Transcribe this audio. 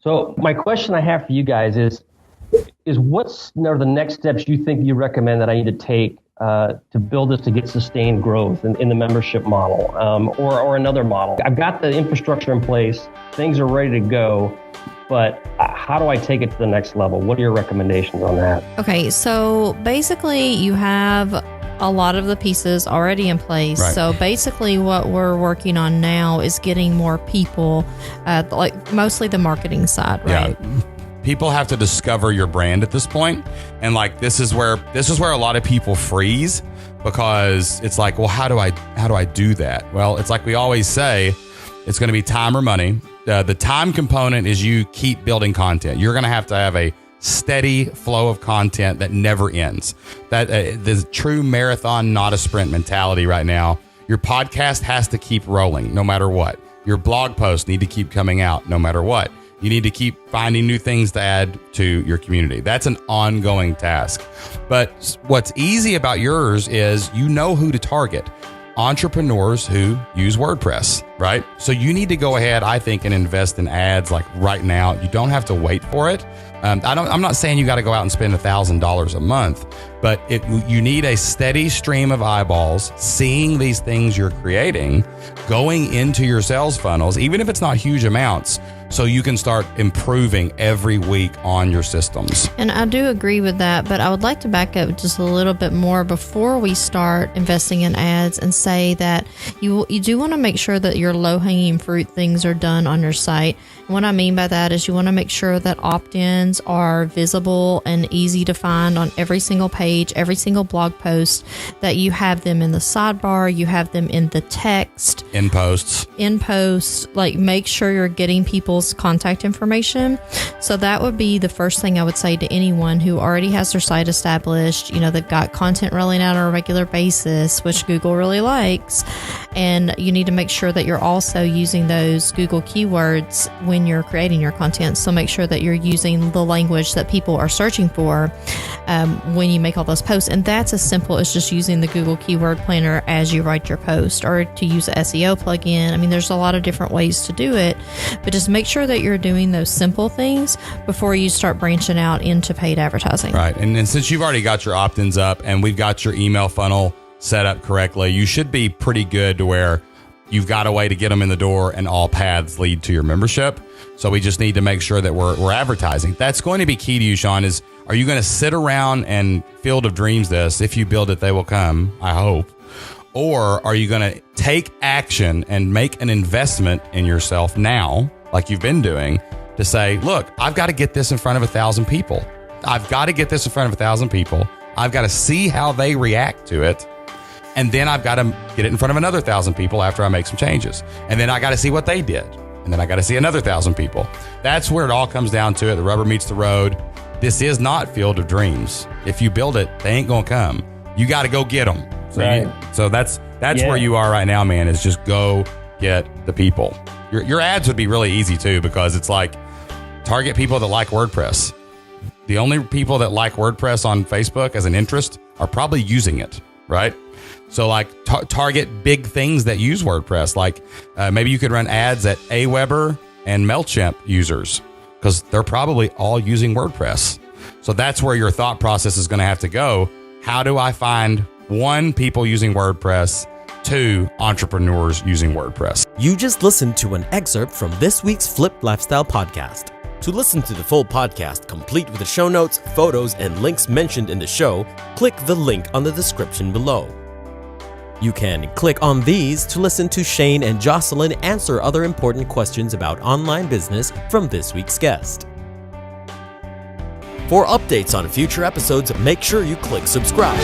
So my question I have for you guys is what's the next steps you think you recommend that I need to take to build this to get sustained growth in the membership model or another model? I've got the infrastructure in place, things are ready to go, but how do I take it to the next level? What are your recommendations on that? Okay, so basically you have a lot of the pieces already in place. Right. So basically what we're working on now is getting more people, like mostly the marketing side, right? Yeah. People have to discover your brand at this point. And like, this is where a lot of people freeze, because it's like, well, how do I do that? Well, it's like we always say, it's going to be time or money. The time component is you keep building content. You're going to have a steady flow of content that never ends. That the true marathon, not a sprint mentality right now. Your podcast has to keep rolling no matter what. Your blog posts need to keep coming out no matter what. You need to keep finding new things to add to your community. That's an ongoing task. But what's easy about yours is you know who to target. Entrepreneurs who use WordPress, right? So you need to go ahead, I think, and invest in ads like right now. You don't have to wait for it. I'm not saying you got to go out and spend $1,000 a month, but you need a steady stream of eyeballs seeing these things you're creating, going into your sales funnels, even if it's not huge amounts, so you can start improving every week on your systems. And I do agree with that, but I would like to back up just a little bit more before we start investing in ads and say that you do want to make sure that your low-hanging fruit things are done on your site. And what I mean by that is you want to make sure that opt-ins are visible and easy to find on every single page, every single blog post, that you have them in the sidebar, you have them in the text. In posts, like make sure you're getting people's contact information. So that would be the first thing I would say to anyone who already has their site established. You know, they've got content rolling out on a regular basis, which Google really likes. And you need to make sure that you're also using those Google keywords when you're creating your content. So make sure that you're using the language that people are searching for when you make all those posts. And that's as simple as just using the Google Keyword Planner as you write your post, or to use an SEO plugin. I mean, there's a lot of different ways to do it, but just make sure that you're doing those simple things before you start branching out into paid advertising. Right. And since you've already got your opt-ins up and we've got your email funnel set up correctly, you should be pretty good to where you've got a way to get them in the door and all paths lead to your membership. So we just need to make sure that we're advertising. That's going to be key to you, Sean, is are you going to sit around and Field of Dreams this? If you build it, they will come, I hope. Or are you going to take action and make an investment in yourself now, like you've been doing, to say, look, I've got to get this in front of 1,000 people. I've got to get this in front of 1,000 people. I've got to see how they react to it. And then I've got to get it in front of another 1,000 people after I make some changes. And then I got to see what they did. And then I got to see another 1,000 people. That's where it all comes down to it. The rubber meets the road. This is not Field of Dreams. If you build it, they ain't going to come. You got to go get them. So, right. So that's where you are right now, man, is just go get the people. Your ads would be really easy too, because it's like target people that like WordPress. The only people that like WordPress on Facebook as an interest are probably using it, right? So like target big things that use WordPress. Like maybe you could run ads at Aweber and MailChimp users, because they're probably all using WordPress. So that's where your thought process is going to have to go. How do I find 1, people using WordPress, 2, entrepreneurs using WordPress? You just listened to an excerpt from this week's Flip Lifestyle podcast. To listen to the full podcast, complete with the show notes, photos, and links mentioned in the show, click the link on the description below. You can click on these to listen to Shane and Jocelyn answer other important questions about online business from this week's guest. For updates on future episodes, make sure you click subscribe.